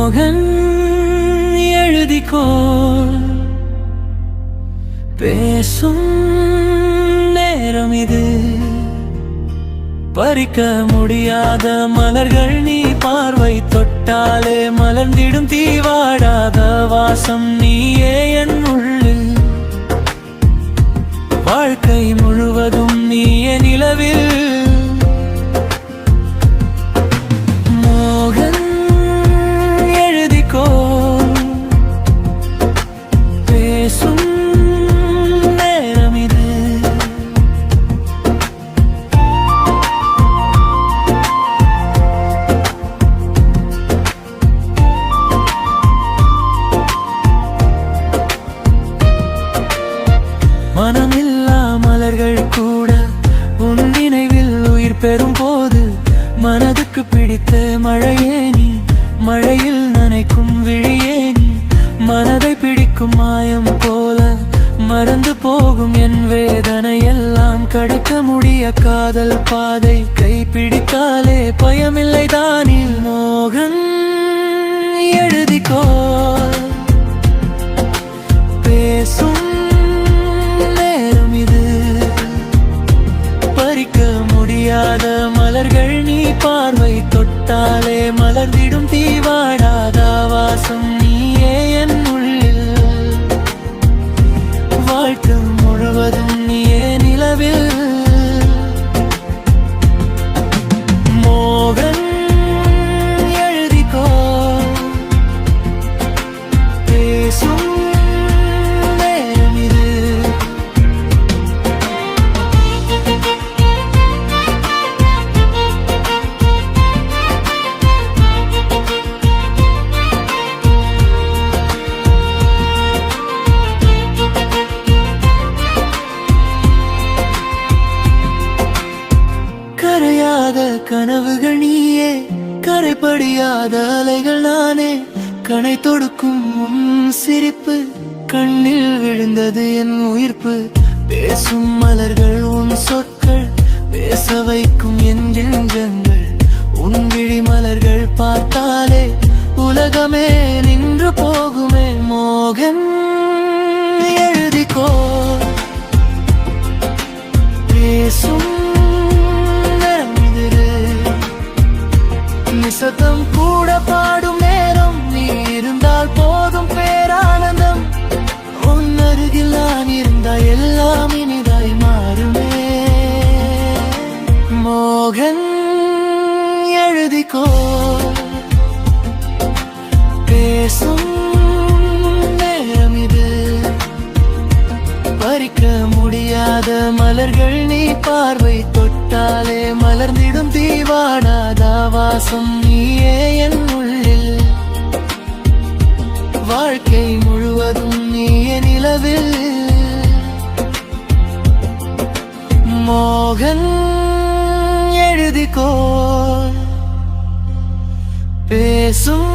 மோகன் எழுதிக்கோ, பேசும் நேரம் இது. பறிக்க முடியாத மலர்கள் நீ பார்வை தொட்டாலே மலர்ந்திடும். தீவாடாத வாசம் நீயே என் உள்ளில். வாழ்க்கை முழுவதும் நீயே நிலவில். மோகன் எழுதிக்கோ, பேசும் நேரம் இது. மனமில்லா மலர்கள் கூட உன் நினைவில் உயிர் பெறும் போது, மனதுக்கு பிடித்த மழையே நீ, மழையில் நனைக்கும் விழியே நீ. மனதை பிடிக்கும் மாயம் போல மறந்து போகும் என் வேதனை எல்லாம். கடக்க முடிய காதல் பாதை கைப்பிடித்தாலே பயமில்லை தானில். மோகன் எழுதிக்கோ, பேசும் நேரம் இது. பறிக்க முடியாத மலர்கள் நீ பார்வை தொட்டாலே மலர்ந்திடும். தீவாடாத வாசம் நீயே என் உள்ளில். வாழ்க்கை முழுவதும் நீயே நிலவில். மோகன் எழுதிக்கோ, பேசும் நேரம் இது. கரையாத கனவுகள் நீயே, கரைப்படியாத அலைகள் நானே. கனை தொடுக்கும் உன் சிரிப்பு, கண்ணில் விழுந்தது என் உயிர்ப்பு. பேசும் மலர்கள் உன் சொற்கள், பேச வைக்கும் என் நெஞ்சங்கள். உன் விழி மலர்கள் பார்த்தாலே உலகமே நின்று போகுமே. மோகன் எழுதிக்கோ, பேசும் நிசத்தம் கூட பாடும் நேரம். நீ இருந்தால் போதும் பேரானந்தம். உன் அருகில் நான் இருந்தால் எல்லாம் இனிதாய் மாறுமே. மோகன் எழுதிக்கோ, பேசும் நேரம் இது. பறிக்க முடியாத மலர்கள் நீ பார்வை தொட்டாலே மலர்ந்திடும். தீவாடாத வாசம் நீயே என் உள்ளில். வாழ்க்கை முழுவதும் நீயே நிலவில். மோகன் எழுதிக்கோ, பேசும்